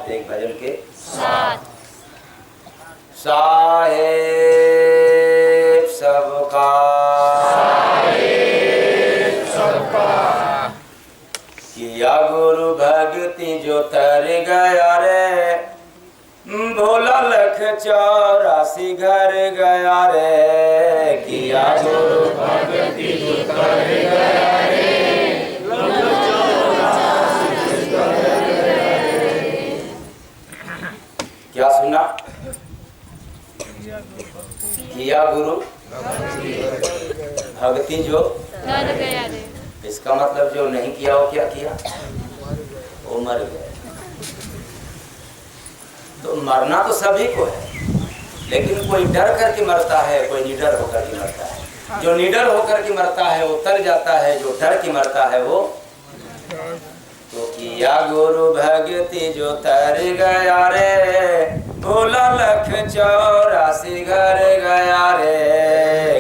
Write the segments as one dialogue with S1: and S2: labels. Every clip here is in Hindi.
S1: साथ एक भजन के
S2: साथ
S1: साहेब सबका किया गुरु भक्ति जो तर गया रे भोला लख 84 घर गया रे किया गुरु भक्ति जो तर गया रे क्या सुना? किया गुरु भक्ति जो
S2: तर गया रे।
S1: इसका मतलब जो नहीं किया वो क्या किया? वो मर गया। तो मरना तो सभी को है, लेकिन कोई डर करके मरता है, कोई निडर होकर के मरता है। जो निडर होकर के मरता है वो तर जाता है, जो डर के मरता है वो तो किया गुरु भक्ति जो तर गया रे भोला लख 84 घर गया रे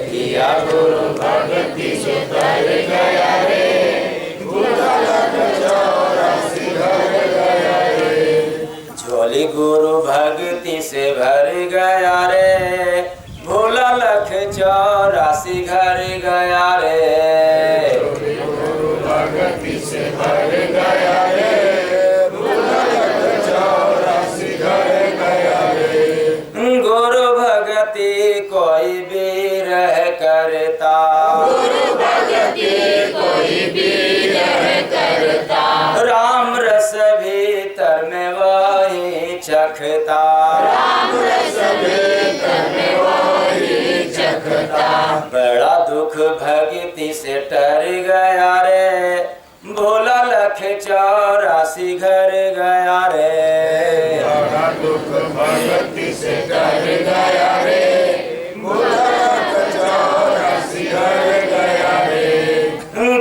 S1: किया गुरु भक्ति जो तर गया रे भोला लख 84 घर गया रे झोली गुरु भक्ति से भर गया रे भोला लख 84 घर गया रे भक्ति से भर गया रे भोला लख 84 घर गया रे गुरु भक्ति कोई भी रह करता
S2: गुरु भक्ति कोई भी रह करता
S1: राम रस भीतर में वही चखता
S2: राम रस भीतर में वही चखता
S1: बड़ा दुख भक्ति से टर गया रे भोला लख 84 घर गया रे बड़ा दुख भक्ति से टर गया रे भोला लख 84 घर गया रे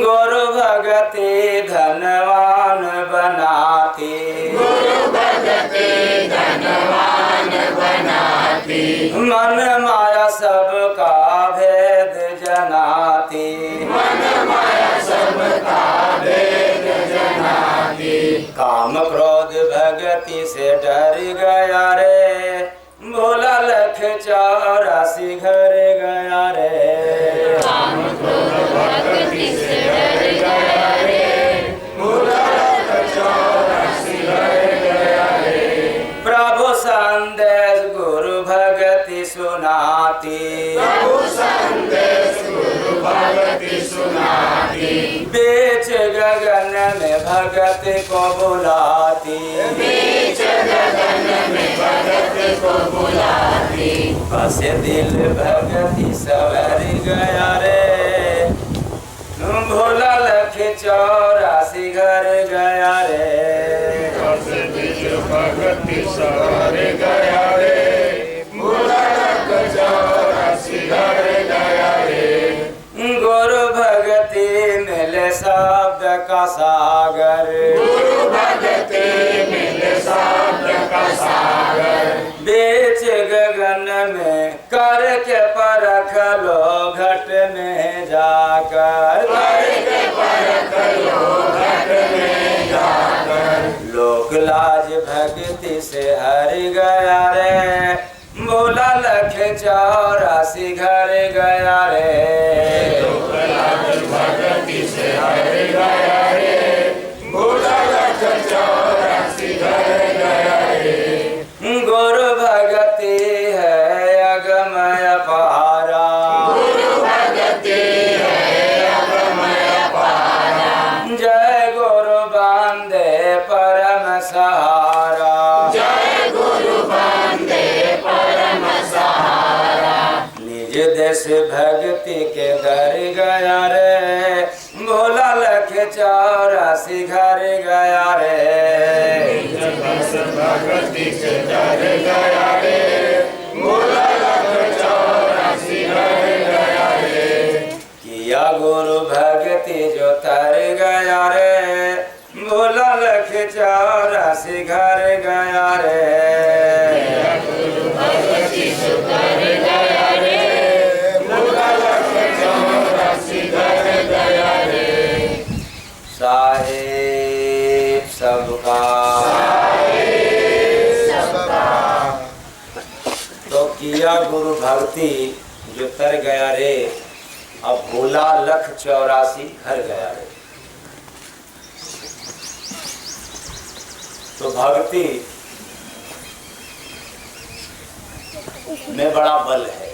S1: गुरु भक्ति धनवान बनाती
S2: गुरु भक्ति धनवान बनाती
S1: मन माया सबका भेद जनाती
S2: मन माया सबका भेद जनाती
S1: काम क्रोध भक्ति से डर गया रे भोला लख 84 घर गया रे
S2: काम क्रोध भक्ति से डर गया रे
S1: भोला लख 84 घर गया रे प्रभु संदेश गुरु भक्ति सुनाती
S2: प्रभु संदेश गुरु भक्ति सुनाती
S1: बीच गगन में भगत को बुलाती
S2: बीच गगन में भगत को बुलाती
S1: बस दिल भगति सवर गया रे भोला लख 84 घर गया रे बस दिल भगति सवर गया रे भोला लख 84 घर गया रे गुरु भक्ति मिले शब्द का सागर
S2: गुरु भक्ति मिले शब्द का सागर
S1: बीच गगन में करके परख लो घट में जाकर
S2: करके परख लो घट में जाकर
S1: लोक लाज भक्ति से हर गया रे भोला लख 84 घर गया रे
S2: लोक लाज भक्ति से हर गया रे भोला लख 84 घर गया रे
S1: गुरु भक्ति है अगमय पारा
S2: गुरु भक्ति है अगमय पारा
S1: जय गुरु बांधे परम सहारा
S2: जय गुरु बांधे परम सहारा
S1: निज देश भक्ति के दर गया रे भोला लख 84 घर गया रे
S2: भक्ति के दर गया रे भोला लख 84 घर गया रे
S1: किया गुरु भक्ति जो तर गया रे भोला लख 84 घर गया रे
S2: गुरु भक्ति जो तर गया रे भोला लख 84 घर गया रे
S1: साहेब सबका
S2: साहेब
S1: गुरु भक्ति जो तर गया रे, अब भोला लख 84 घर गया रे। तो भक्ति में बड़ा बल है,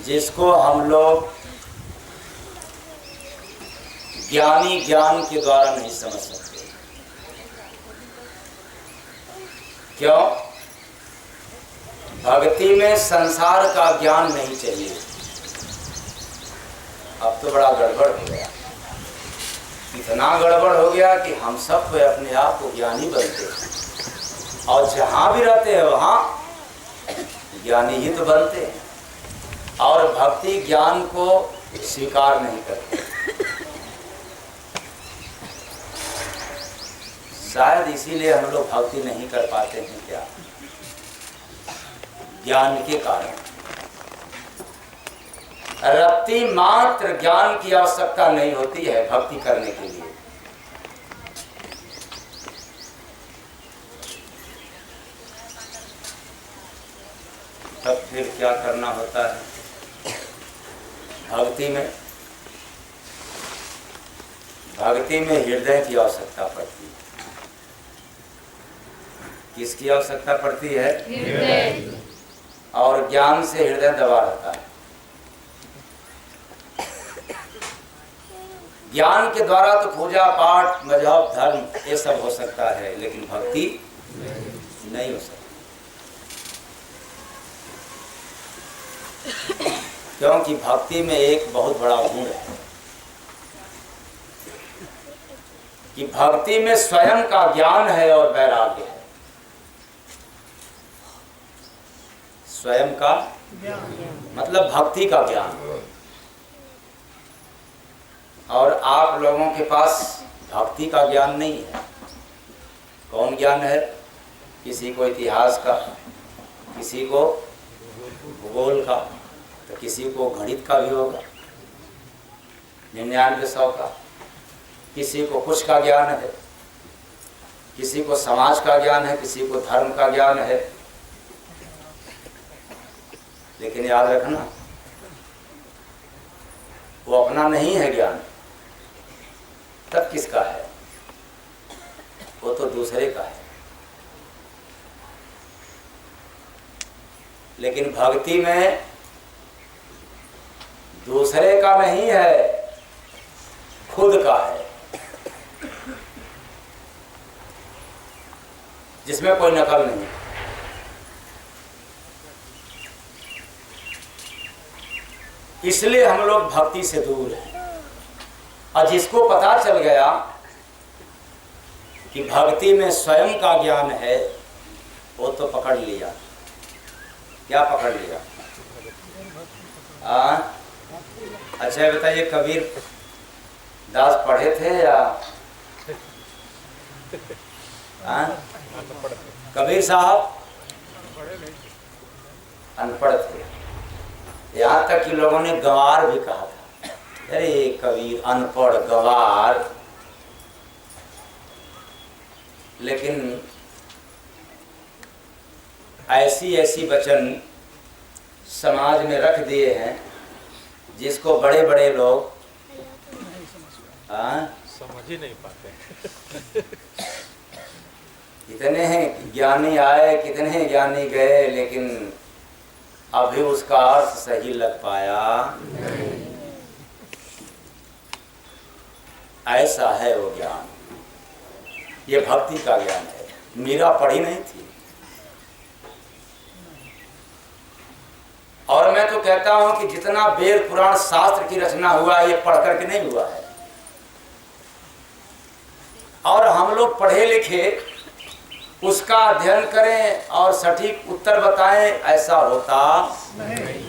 S1: जिसको हम लोग ज्ञानी ज्ञान के द्वारा नहीं समझ सकते। क्यों? भक्ति में संसार का ज्ञान नहीं चाहिए। अब तो बड़ा गड़बड़ हो गया, इतना गड़बड़ हो गया कि हम सब अपने आप को ज्ञानी बनते हैं और जहाँ भी रहते हैं वहाँ ज्ञानी ही तो बनते हैं, और भक्ति ज्ञान को स्वीकार नहीं करते। शायद इसीलिए हम लोग भक्ति नहीं कर पाते हैं क्या? ज्ञान के कारण। रत्ती मात्र ज्ञान की आवश्यकता नहीं होती है भक्ति करने के लिए। तब फिर क्या करना होता है भक्ति में? भक्ति में हृदय की आवश्यकता पड़ती है। किसकी आवश्यकता पड़ती है? हृदय। और ज्ञान से हृदय दबा रहता है। ज्ञान के द्वारा तो पूजा पाठ मजहब धर्म ये सब हो सकता है, लेकिन भक्ति नहीं हो सकती। क्योंकि भक्ति में एक बहुत बड़ा गुण है कि भक्ति में स्वयं का ज्ञान है और वैराग्य है। स्वयं का मतलब भक्ति का ज्ञान। और आप लोगों के पास भक्ति का ज्ञान नहीं है। कौन ज्ञान है? किसी को इतिहास का, किसी को भूगोल का, तो किसी को गणित का भी होगा 99-100 का, किसी को कुछ का ज्ञान है, किसी को समाज का ज्ञान है, किसी को धर्म का ज्ञान है। लेकिन याद रखना, वो अपना नहीं है ज्ञान, तब किसका है? वो तो दूसरे का है। लेकिन भक्ति में दूसरे का नहीं है, खुद का है, जिसमें कोई नकल नहीं। इसलिए हम लोग भक्ति से दूर हैं। और जिसको पता चल गया कि भक्ति में स्वयं का ज्ञान है, वो तो पकड़ लिया। क्या पकड़ लिया? अच्छा बताइए, कबीर दास पढ़े थे या कबीर साहब अनपढ़ थे? यहाँ तक कि लोगों ने गंवार भी कहा था। अरे कबीर अनपढ़ गंवार। लेकिन ऐसी ऐसी वचन समाज में रख दिए हैं जिसको बड़े बड़े लोग
S3: समझ ही नहीं पाते।
S1: कितने हैं ज्ञानी आए, कितने ज्ञानी गए, लेकिन अभी उसका अर्थ सही लग पाया नहीं। ऐसा है वो ज्ञान। ये भक्ति का ज्ञान है। मीरा पढ़ी नहीं थी। और मैं तो कहता हूं कि जितना वेद पुराण शास्त्र की रचना हुआ, ये पढ़ करके नहीं हुआ है। और हम लोग पढ़े लिखे उसका अध्ययन करें और सटीक उत्तर बताएं, ऐसा होता नहीं।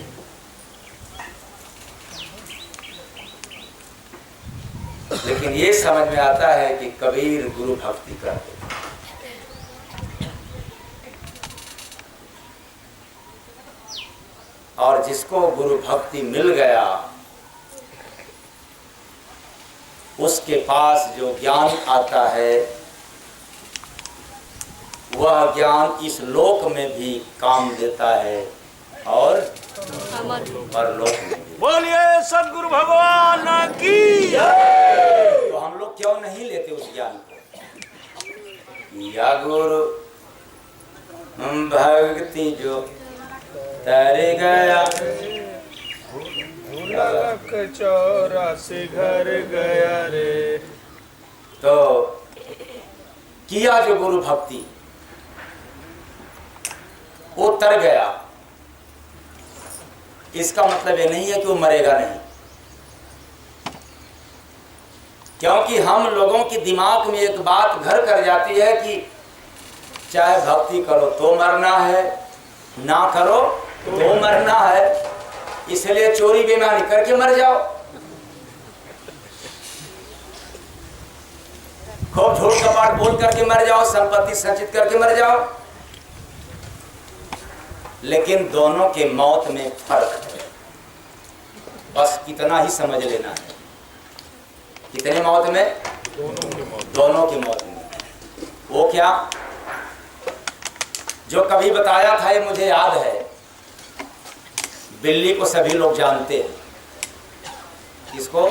S1: लेकिन ये समझ में आता है कि कबीर गुरु भक्ति करते। और जिसको गुरु भक्ति मिल गया, उसके पास जो ज्ञान आता है वह ज्ञान इस लोक में भी काम देता है और परलोक में भी।
S3: बोलिए सदगुरु भगवान की।
S1: तो हम लोग क्यों नहीं लेते उस ज्ञान को? या गुरु भक्ति जो तर गया,
S3: 84 घर गया रे।
S1: तो किया जो गुरु भक्ति वो तर गया, इसका मतलब ये नहीं है कि वो मरेगा नहीं, क्योंकि हम लोगों के दिमाग में एक बात घर कर जाती है कि चाहे भक्ति करो तो मरना है, ना करो तो मरना है, इसलिए चोरी बेईमानी करके मर जाओ, खूब झूठ कपाट बोल करके मर जाओ, संपत्ति संचित करके मर जाओ। लेकिन दोनों के मौत में फर्क है, बस इतना ही समझ लेना है। कितने मौत में? दोनों की मौत में। वो क्या जो कभी बताया था, ये मुझे याद है। बिल्ली को सभी लोग जानते हैं, किसको?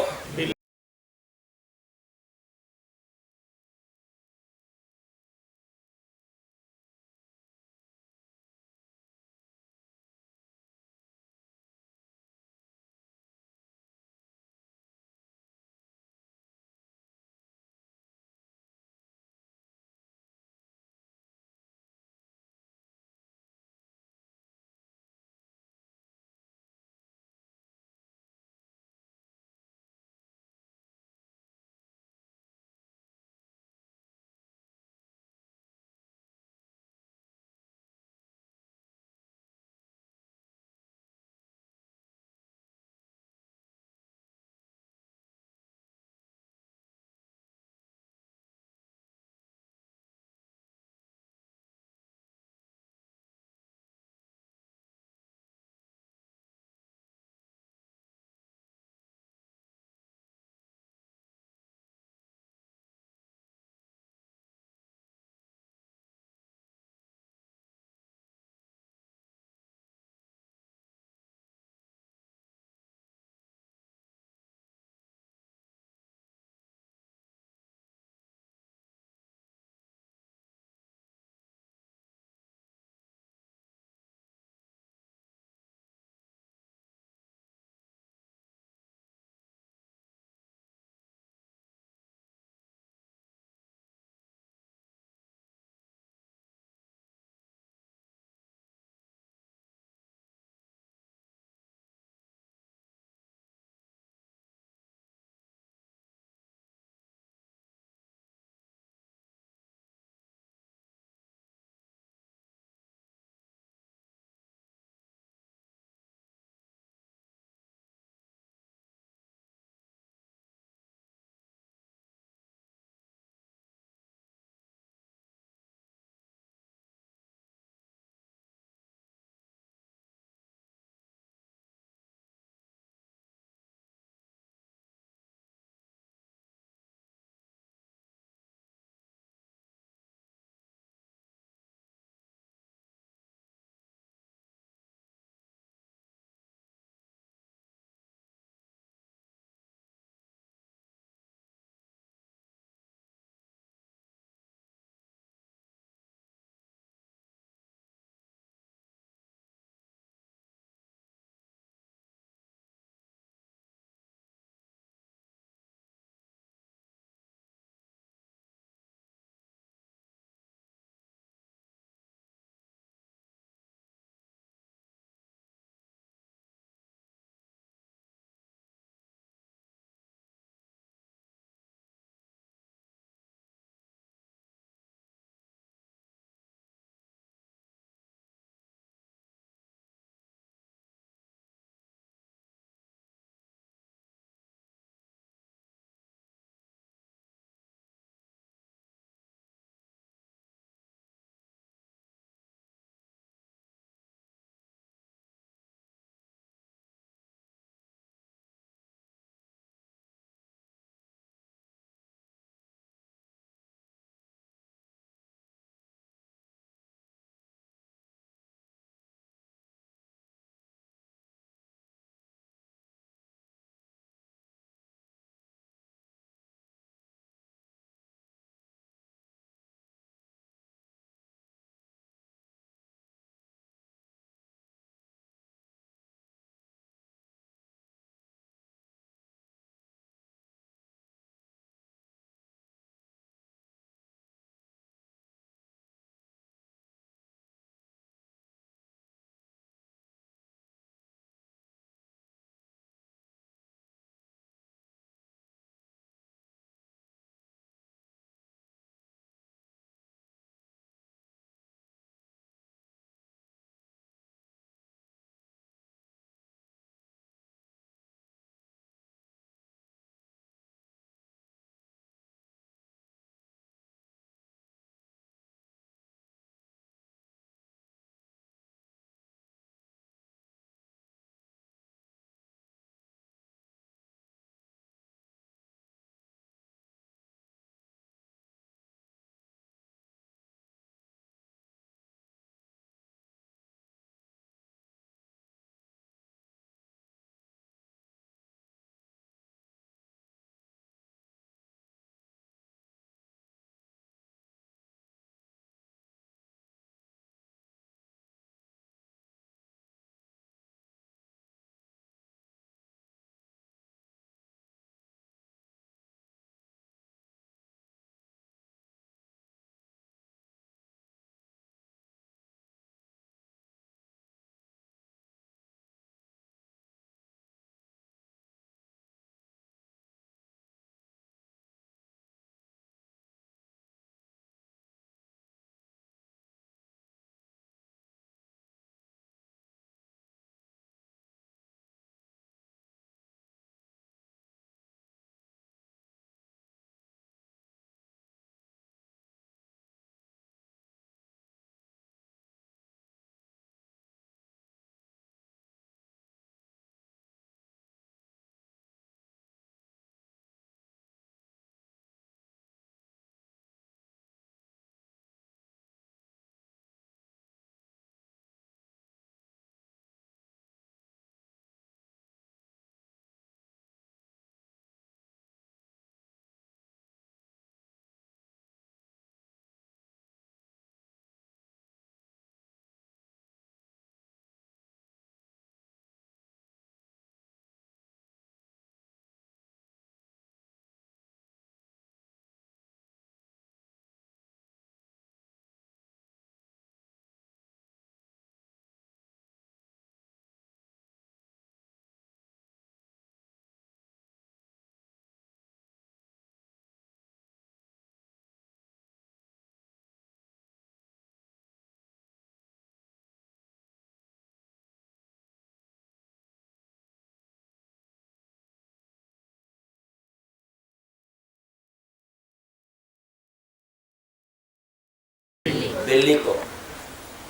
S1: बिल्ली को,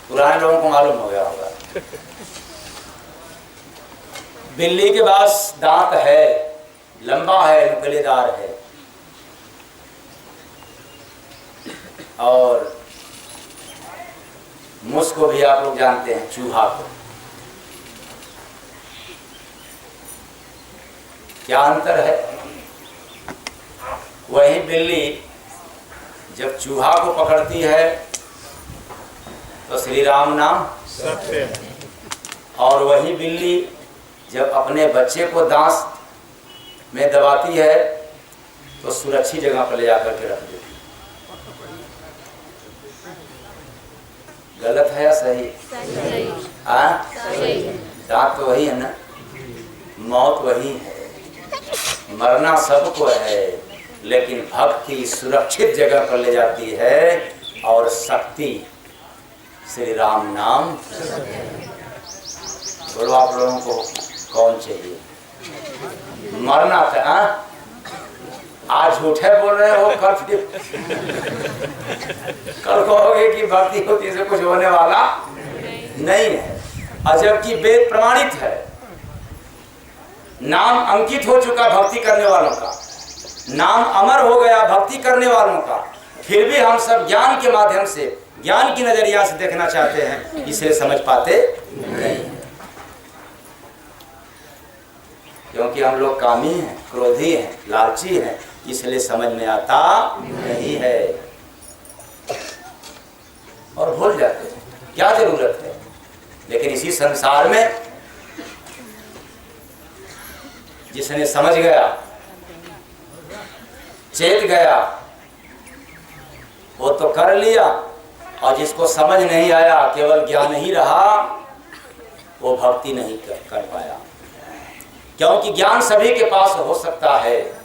S1: पुराने लोगों को मालूम हो गया होगा। बिल्ली के पास दांत है, लंबा है, नुकीलेदार है, और मूस को भी आप लोग जानते हैं, चूहा को। क्या अंतर है? वही बिल्ली जब चूहा को पकड़ती है तो श्री राम नाम
S3: सत्य है।
S1: और वही बिल्ली जब अपने बच्चे को दांत में दबाती है तो सुरक्षित जगह पर ले जाकर के रख देती है। गलत है या सही? दांत तो वही है ना, मौत वही है, मरना सबको है, लेकिन भक्ति सुरक्षित जगह पर ले जाती है और शक्ति श्री राम नाम। बोलो आप लोगों को कौन चाहिए? मरना था, आज झूठे बोल रहे हो, कल कहोगे कि भक्ति होती से कुछ होने वाला नहीं है। और जबकि वेद प्रमाणित है, नाम अंकित हो चुका भक्ति करने वालों का, नाम अमर हो गया भक्ति करने वालों का, फिर भी हम सब ज्ञान के माध्यम से, ज्ञान की नजरिया से देखना चाहते हैं, इसे समझ पाते नहीं, क्योंकि हम लोग कामी हैं, क्रोधी हैं, लालची हैं, इसलिए समझ में आता नहीं है और भूल जाते हैं। क्या जरूरत है? लेकिन इसी संसार में जिसने समझ गया, चेत गया, वो तो कर लिया, और जिसको समझ नहीं आया, केवल ज्ञान ही रहा, वो भक्ति नहीं कर पाया। क्योंकि ज्ञान सभी के पास हो सकता है,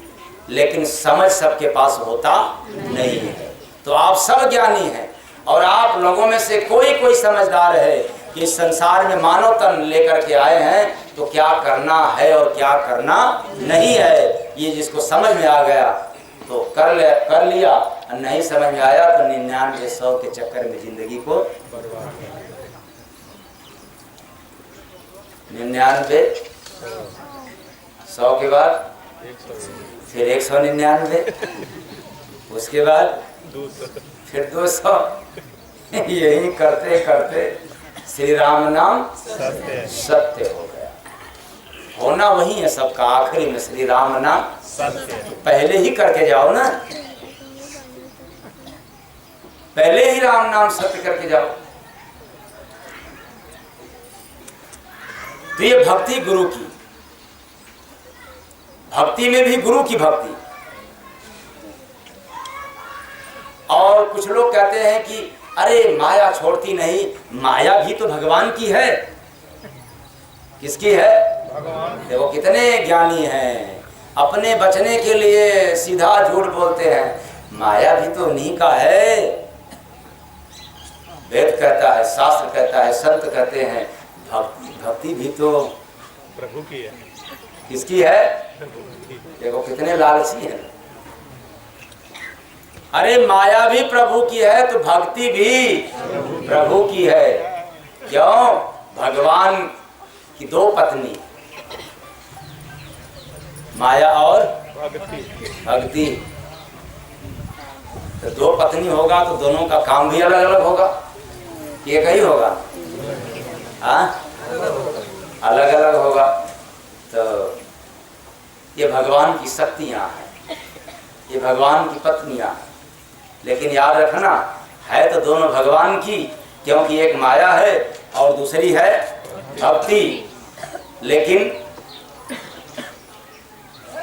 S1: लेकिन समझ सबके पास होता नहीं है। तो आप सब ज्ञानी हैं, और आप लोगों में से कोई समझदार है कि इस संसार में मानव तन लेकर के आए हैं, तो क्या करना है और क्या करना नहीं है, ये जिसको समझ में आ गया तो कर लिया, और नहीं समझ में आया तो 99-100 के चक्कर में जिंदगी को 99-100 के बाद फिर 199, उसके बाद फिर 200, यही करते करते श्री राम नाम सत्य हो गया। होना वही है सबका, आखिरी में श्री राम नाम सत्य। पहले ही करके जाओ ना, पहले ही राम नाम सत्य करके जाओ। तो ये भक्ति गुरु की, भक्ति में भी गुरु की भक्ति। और कुछ लोग कहते हैं कि अरे माया छोड़ती नहीं, माया भी तो भगवान की है। किसकी है? भगवान। देखो कितने ज्ञानी हैं, अपने बचने के लिए सीधा झूठ बोलते हैं, माया भी तो उन्हीं का है। वेद कहता है, शास्त्र कहता है, संत कहते हैं, भक्ति भी तो
S3: प्रभु की है।
S1: किसकी है? देखो कितने लालची हैं। अरे माया भी प्रभु की है तो भक्ति भी प्रभु की है। क्यों? भगवान की 2 पत्नी, माया और भक्ति। तो 2 पत्नी होगा तो दोनों का काम भी अलग अलग होगा, एक ही होगा? हाँ, अलग अलग होगा। तो ये भगवान की शक्तियां हैं, ये भगवान की पत्नियां हैं। लेकिन याद रखना, है तो दोनों भगवान की, क्योंकि एक माया है और दूसरी है भक्ति। लेकिन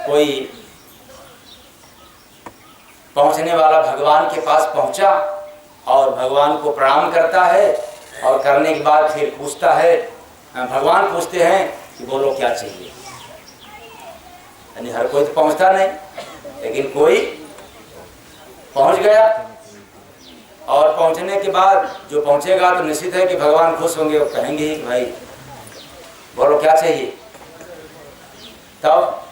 S1: कोई पहुंचने वाला भगवान के पास पहुंचा और भगवान को प्रणाम करता है, और करने के बाद फिर पूछता है, भगवान पूछते हैं कि बोलो क्या चाहिए। यानी हर कोई तो पहुंचता नहीं, लेकिन कोई पहुंच गया, और पहुंचने के बाद जो पहुंचेगा तो निश्चित है कि भगवान खुश होंगे, वो कहेंगे कि भाई बोलो क्या चाहिए। तब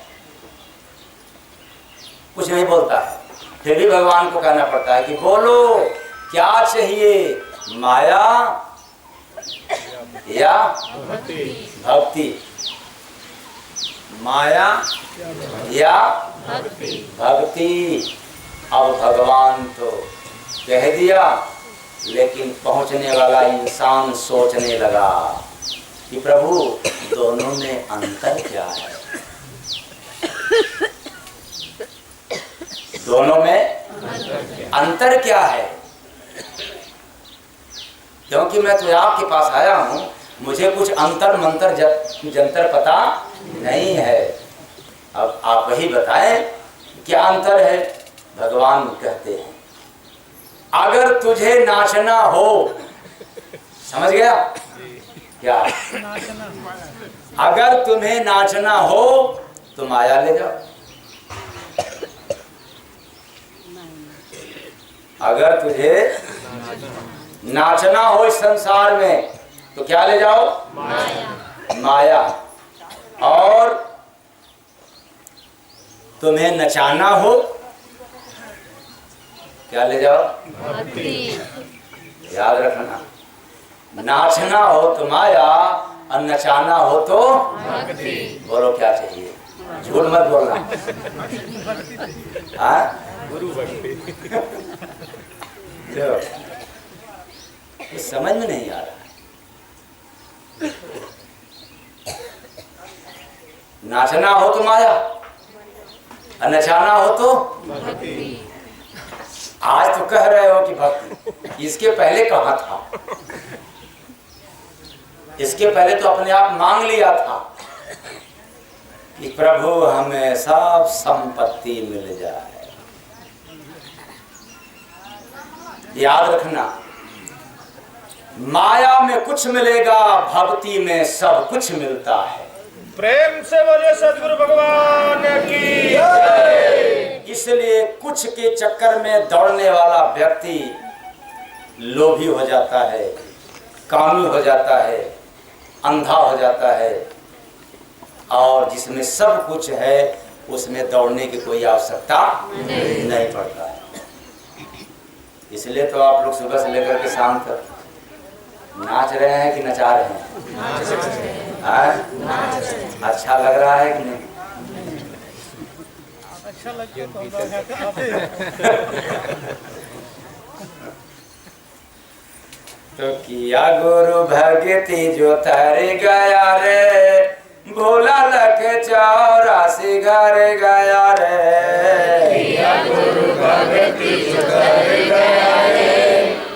S1: कुछ नहीं बोलता है, फिर भी भगवान को कहना पड़ता है कि बोलो क्या चाहिए। माया या भक्ति? माया या भक्ति? अब भगवान तो कह दिया, लेकिन पहुंचने वाला इंसान सोचने लगा कि प्रभु दोनों में अंतर क्या है? दोनों में अंतर क्या है? क्योंकि मैं तो आपके पास आया हूं, मुझे कुछ अंतर मंतर जंतर पता नहीं है। अब आप ही बताएं क्या अंतर है? भगवान कहते हैं, अगर तुझे नाचना हो, समझ गया क्या? अगर तुम्हें नाचना हो तो माया ले जाओ। अगर तुझे नाचना हो इस संसार में तो क्या ले जाओ? माया। और तुम्हें नचाना हो क्या ले जाओ? याद रखना, नाचना हो तो माया और नचाना हो तो बोलो क्या चाहिए? झूठ मत बोलना। हाँ,
S3: गुरु भक्ति।
S1: समझ में नहीं आ रहा। नाचना हो तो माया और नचाना हो तो भक्ति। आज तो कह रहे हो कि भक्ति, इसके पहले कहा था? इसके पहले तो अपने आप मांग लिया था कि प्रभु हमें सब संपत्ति मिल जाए। याद रखना, माया में कुछ मिलेगा, भक्ति में सब कुछ मिलता है।
S3: प्रेम से बोले सदगुरु भगवान की जय।
S1: इसलिए कुछ के चक्कर में दौड़ने वाला व्यक्ति लोभी हो जाता है, कामी हो जाता है, अंधा हो जाता है, और जिसमें सब कुछ है उसमें दौड़ने की कोई आवश्यकता नहीं पड़ता है। इसलिए तो आप लोग सुबह से लेकर के शाम तक नाच रहे हैं कि नचा रहे हैं? अच्छा लग रहा है कि नहीं?
S3: अच्छा लगे
S1: तो किया गुरु भगति जो तारे गया रे, भोला लख 84 घर गया रे।
S2: किया गुरु भगति जो तारे गया रे,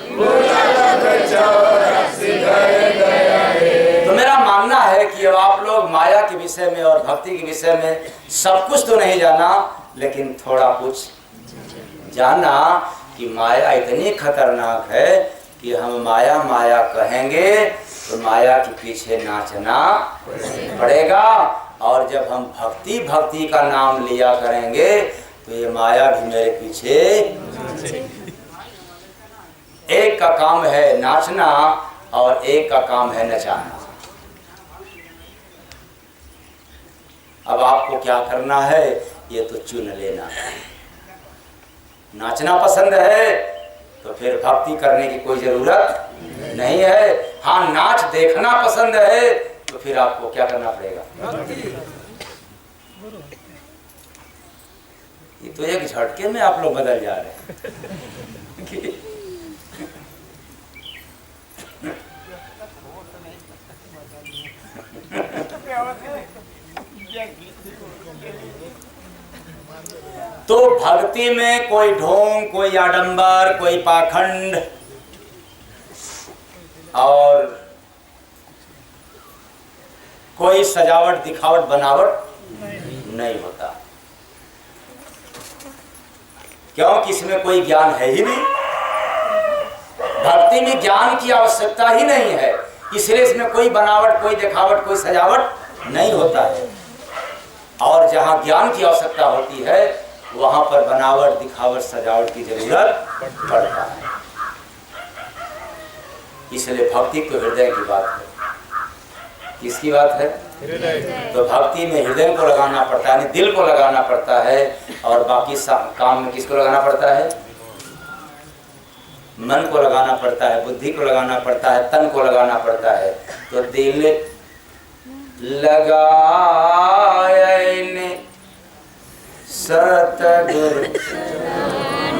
S2: भोला लख 84 घर गया रे।
S1: तो मेरा मानना है कि अब आप लोग माया के विषय में और भक्ति के विषय में सब कुछ तो नहीं जाना, लेकिन थोड़ा कुछ जाना कि माया इतनी खतरनाक है कि हम माया माया कहेंगे तो माया के पीछे नाचना पड़ेगा, और जब हम भक्ति भक्ति का नाम लिया करेंगे तो ये माया भी मेरे पीछे। एक का काम है नाचना और एक का काम है नचाना। अब आपको क्या करना है ये तो चुन लेना है। नाचना पसंद है तो फिर भक्ति करने की कोई जरूरत नहीं है। हाँ, नाच देखना पसंद है तो फिर आपको क्या करना पड़ेगा? ये तो एक झटके में आप लोग बदल जा रहे हैं। तो भक्ति में कोई ढोंग, कोई आडंबर, कोई पाखंड और कोई सजावट दिखावट बनावट नहीं होता, क्योंकि इसमें कोई ज्ञान है ही नहीं। भक्ति में ज्ञान की आवश्यकता ही नहीं है, इसलिए इसमें कोई बनावट, कोई दिखावट, कोई सजावट नहीं होता है। और जहाँ ज्ञान की आवश्यकता होती है वहां पर बनावट, दिखावट, सजावट की जरूरत पड़ता है। इसलिए भक्ति तो हृदय की बात है। किसकी बात है? तो भक्ति में हृदय को लगाना पड़ता है, दिल को लगाना पड़ता है, और बाकी काम में किसको लगाना पड़ता है? मन को लगाना पड़ता है, बुद्धि को लगाना पड़ता है, तन को लगाना पड़ता है। तो दिल लगाए सतगुरु,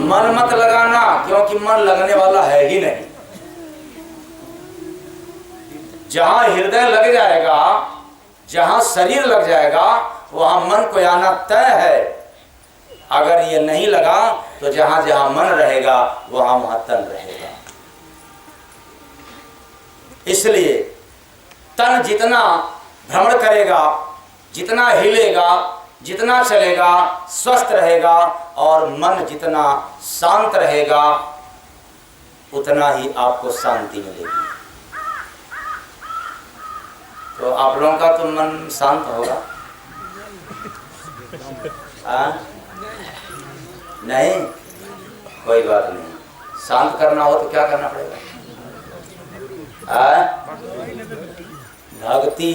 S1: मन मत लगाना, क्योंकि मन लगने वाला है ही नहीं। जहां हृदय लग जाएगा, जहां शरीर लग जाएगा, वहां मन को आना तय है। अगर ये नहीं लगा तो जहां जहां मन रहेगा वहां वहां तन रहेगा। इसलिए तन जितना भ्रमण करेगा, जितना हिलेगा, जितना चलेगा, स्वस्थ रहेगा, और मन जितना शांत रहेगा उतना ही आपको शांति मिलेगी। तो आप लोगों का तो मन शांत होगा? नहीं, कोई बात नहीं। शांत करना हो तो क्या करना पड़ेगा? भक्ति।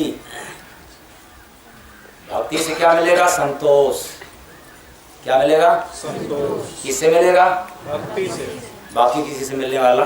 S1: भक्ति से क्या मिलेगा? संतोष। क्या मिलेगा?
S3: संतोष।
S1: किससे मिलेगा?
S3: भक्ति से।
S1: बाकी किसी से मिलने वाला